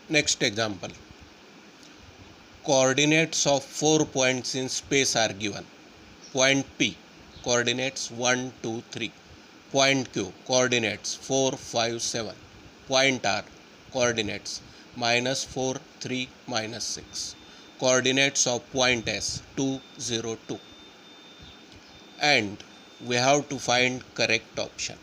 Next example. Coordinates of 4 points in space are given. Point P, coordinates 1, 2, 3. Point Q, coordinates 4, 5, 7. Point R, coordinates -4, 3, -6. Coordinates of point S, 2, 0, 2. And we have to find correct option.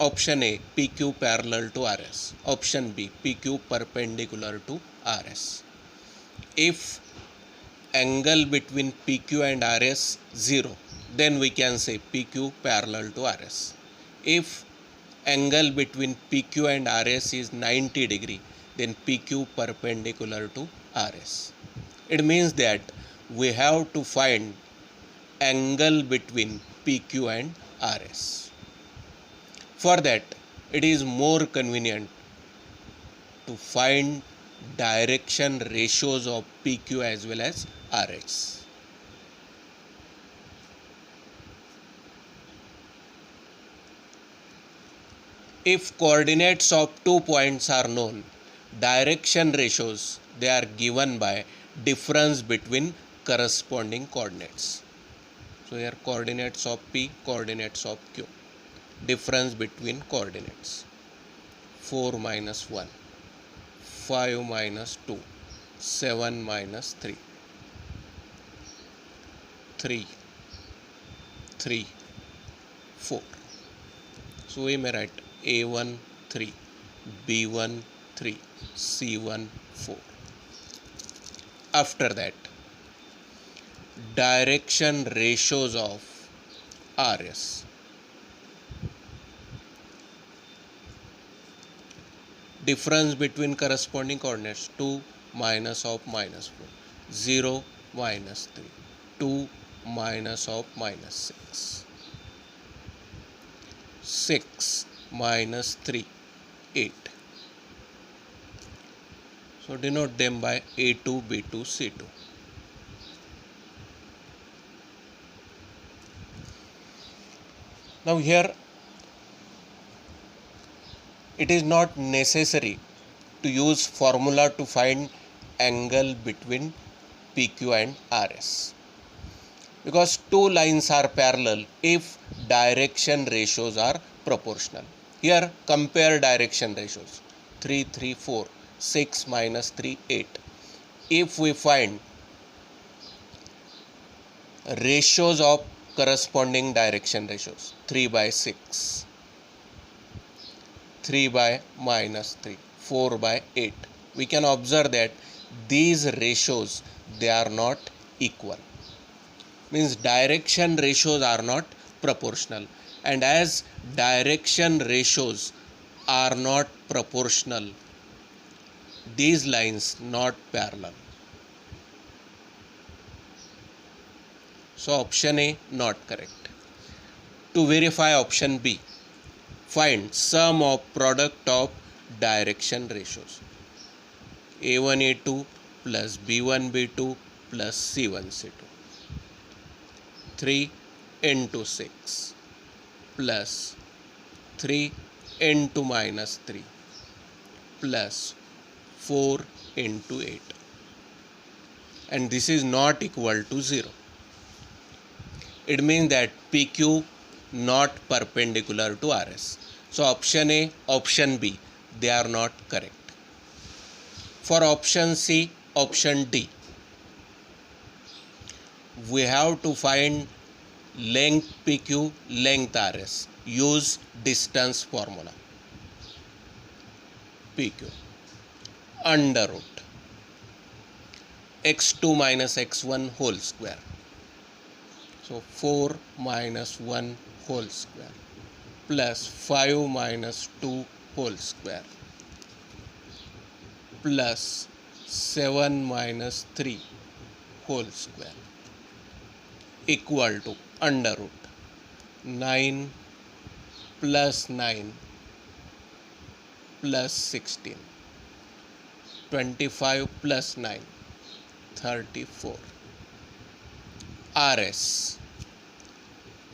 Option A, PQ parallel to RS. Option B, PQ perpendicular to RS. If angle between PQ and RS 0, then we can say PQ parallel to RS. If angle between PQ and RS is 90 degree, then PQ perpendicular to RS. It means that we have to find angle between PQ and RS. For that, it is more convenient to find direction ratios of PQ as well as RS. If coordinates of 2 points are known, direction ratios they are given by difference between corresponding coordinates. So here coordinates of P, coordinates of Q. Difference between coordinates: 4 minus 1, 5 minus 2, 7 minus 3, 3, 3, 4. So we may write A1 3, B1 3, C1 4. After that, direction ratios of RS. Difference between corresponding coordinates: 2 minus of -4, 0 minus 3, 2 minus of -6, 6 minus 3, 8. So denote them by A2, B2, C2. Now here it is not necessary to use formula to find angle between PQ and RS, because two lines are parallel if direction ratios are proportional. Here compare direction ratios: 3, 3, 4, 6 minus 3, 8. If we find ratios of corresponding direction ratios: 3 by 6, 3 by -3, 4 by 8, we can observe that these ratios they are not equal. Means direction ratios are not proportional, and as direction ratios are not proportional, these lines not parallel. So option A not correct. To verify option B, find sum of product of direction ratios: A1 A2 plus B1 B2 plus C1 C2. 3 into 6 plus 3 into -3 plus 4 into 8. And this is not equal to 0. It means that PQ not perpendicular to RS. So option A, option B, they are not correct. For option C, option D, we have to find length PQ, length RS. Use distance formula. PQ under root x2 minus x1 whole square. So 4 minus 1 whole square plus 5 minus 2 whole square plus 7 minus 3 whole square equal to under root 9 plus 9 plus 16, 25 plus 9, 34. RS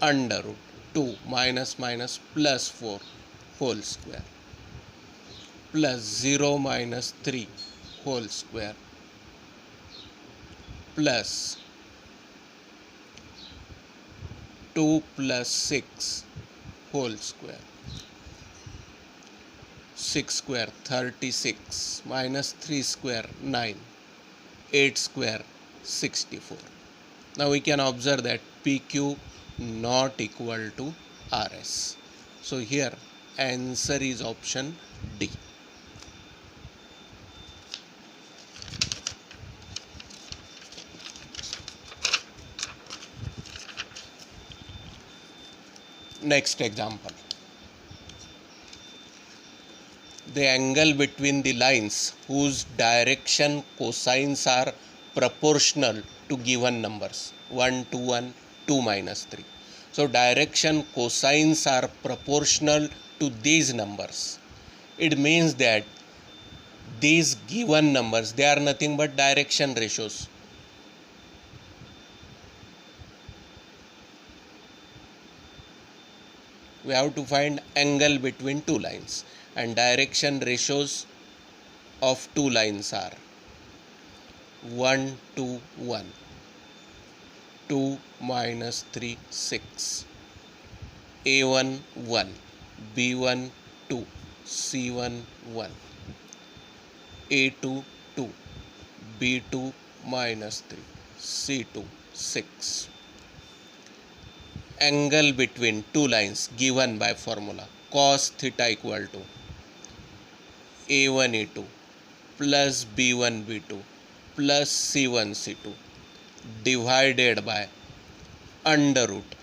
under root 2 minus minus plus 4 whole square plus 0 minus 3 whole square plus 2 plus 6 whole square. 6 square 36 minus 3 square 9, 8 square 64. Now we can observe that PQ not equal to RS. So here answer is option D. Next example. The angle between the lines whose direction cosines are proportional to given numbers 1, 2, 1, 2 minus 3. So direction cosines are proportional to these numbers. It means that these given numbers, they are nothing but direction ratios. We have to find angle between two lines, and direction ratios of two lines are 1, 2, 1, 2 minus 3, 6, A1, 1, B1, 2, C1, 1, A2, 2, B2 minus 3, C2, 6. Angle between two lines given by formula cos theta equal to A1 A2 plus B1 B2 plus C1 C2 divided by under root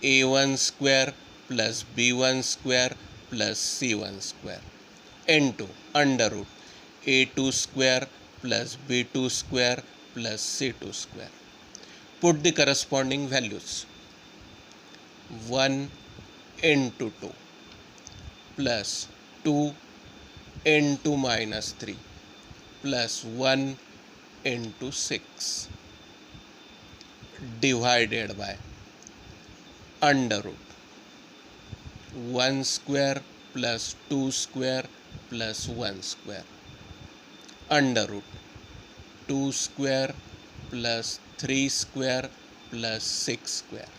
A1 square plus B1 square plus C1 square into under root A2 square plus B2 square plus C2 square. Put the corresponding values. 1 into 2 plus 2 into minus 3 plus 1 into 6 divided by under root 1 square plus 2 square plus 1 square under root 2 square plus 3 square plus 6 square.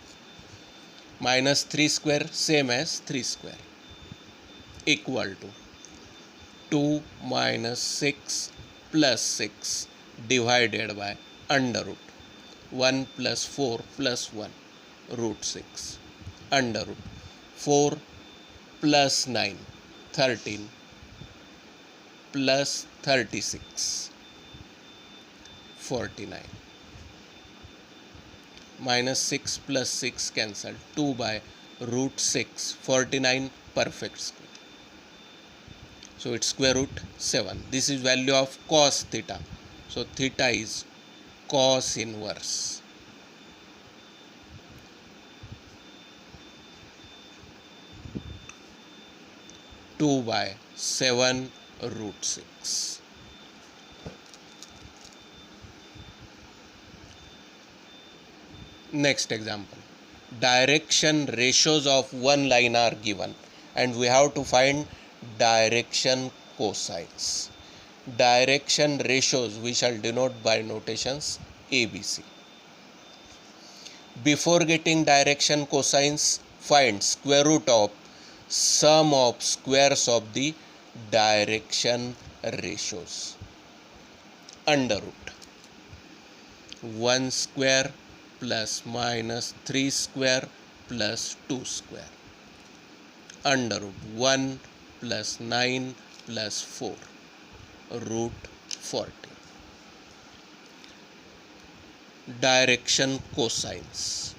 Minus 3 square same as 3 square equal to 2 minus 6 plus 6 divided by under root 1 plus 4 plus 1 root 6 under root 4 plus 9 13 plus 36 49. Minus 6 plus 6 cancelled, 2 by root 6, 49 perfect square. So it's square root 7. This is value of cos theta. So theta is cos inverse 2 by 7 root 6. Next example. Direction ratios of one line are given and we have to find direction cosines. Direction ratios we shall denote by notations ABC. Before getting direction cosines, find square root of sum of squares of the direction ratios. Under root 1 square plus minus 3 square plus 2 square under root 1 plus 9 plus 4 root 40. Direction cosines.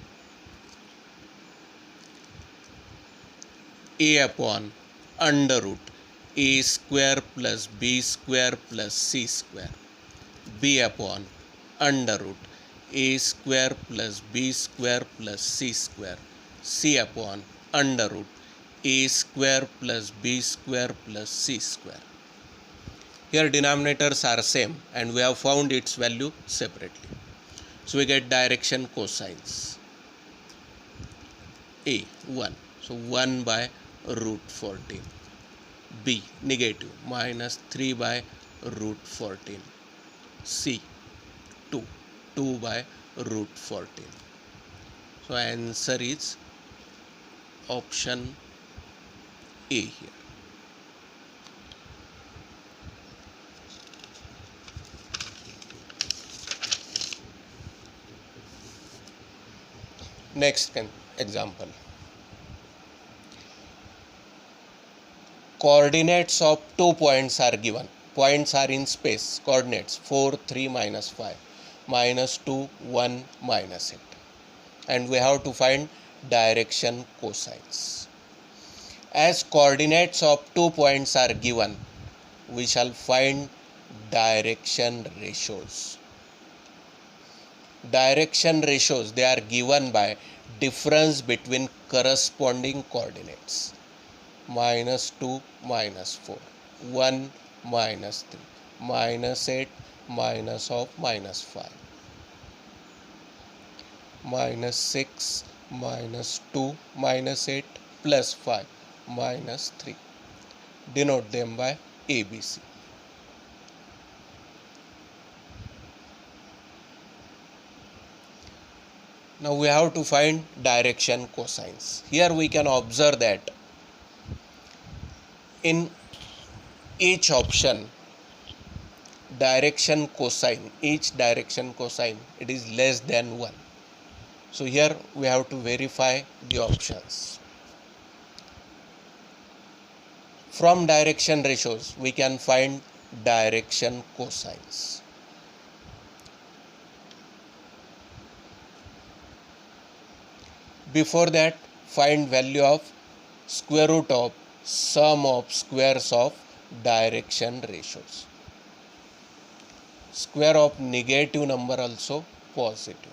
A upon under root A square plus B square plus C square. B upon under root A square plus B square plus C square. C upon under root A square plus B square plus C square. Here denominators are same and we have found its value separately. So we get direction cosines. A 1. So 1 by root 14. B negative minus 3 by root 14. C 2 by root 14. So answer is option A here. Next example. Coordinates of 2 points are given. Points are in space. Coordinates 4, 3, minus 5, minus 2, 1, minus 8. And we have to find direction cosines. As coordinates of 2 points are given, we shall find direction ratios. Direction ratios, they are given by difference between corresponding coordinates. Minus 2, minus 4, 1, minus 3, minus 8, minus of minus 5, minus 6, minus 2, minus 8, plus 5, minus 3. Denote them by ABC. Now we have to find direction cosines. Here we can observe that in each option, direction cosine, each direction cosine, it is less than 1. So here we have to verify the options. From direction ratios, we can find direction cosines. Before that, find value of square root of sum of squares of direction ratios. Square of negative number also positive.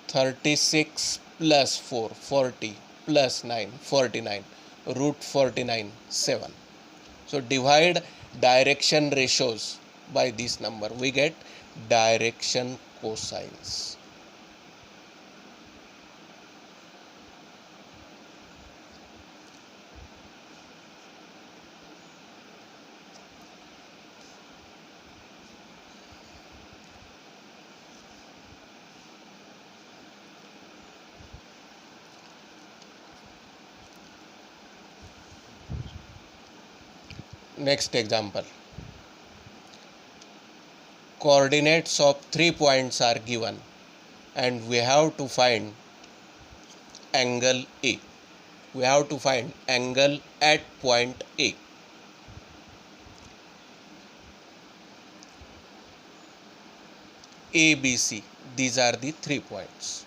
36 plus 4, 40, plus 9, 49, root 49, 7. So divide direction ratios by this number. We get direction cosines. Next example. Coordinates of 3 points are given and we have to find angle A. We have to find angle at point A. A, B, C. These are the 3 points.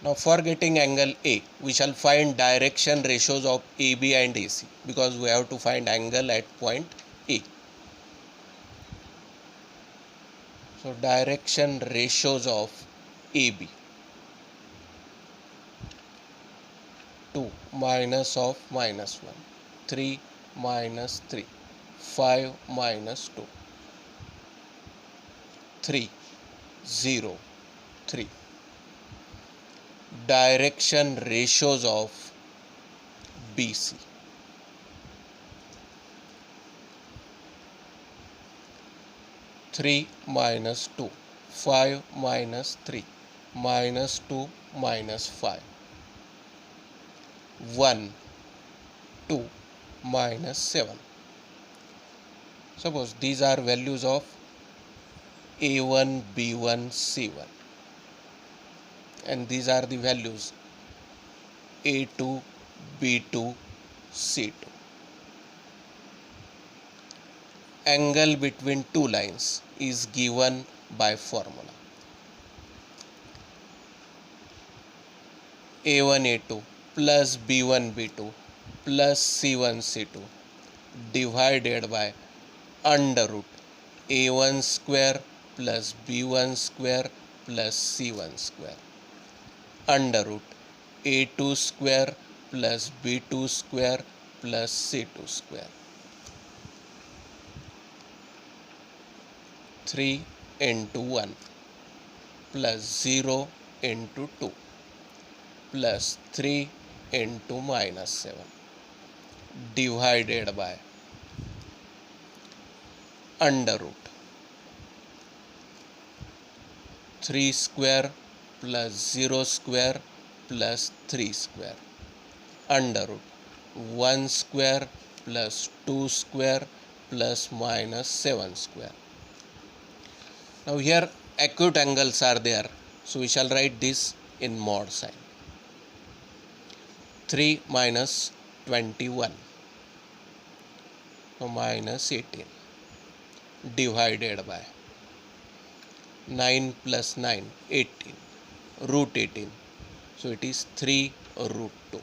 Now for getting angle A, we shall find direction ratios of AB and AC because we have to find angle at point A. So direction ratios of AB. 2 minus of minus 1, 3 minus 3, 5 minus 2, 3, 0, 3. Direction ratios of BC. Three minus 2, 5 minus 3, minus 2 minus 5, 1, 2 minus 7. Suppose these are values of A1, B1, C1. And these are the values A2, B2, C2. Angle between two lines is given by formula. A1, A2 plus B1, B2 plus C1, C2 divided by under root A1 square plus B1 square plus C1 square under root A2 square plus B2 square plus C2 square. 3 into 1 plus 0 into 2 plus 3 into minus 7 divided by under root 3 square plus 0 square plus 3 square under root 1 square plus 2 square plus minus 7 square. Now here acute angles are there, so we shall write this in mod sign. 3 minus 21, so minus 18 divided by 9 plus 9, 18, root 18, so it is 3 root 2.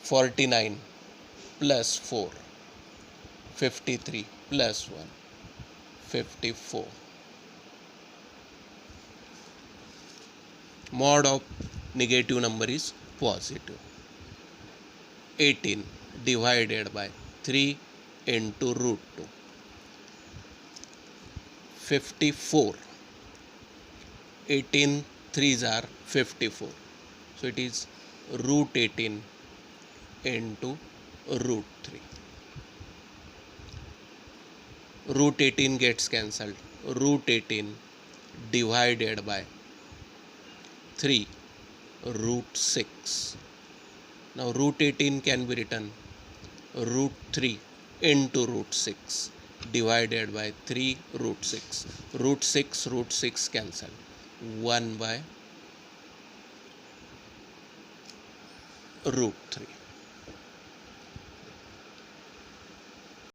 49 plus 4, 53 plus 1, 54. Mod of negative number is positive. 18 divided by 3 into root 2. 54. 18 3s are 54. So it is root 18 into root 3. Root 18 gets cancelled. Root 18 divided by 3 root 6. Now root 18 can be written root 3 into root 6 divided by 3 root 6. Root 6 cancelled. 1 by root 3.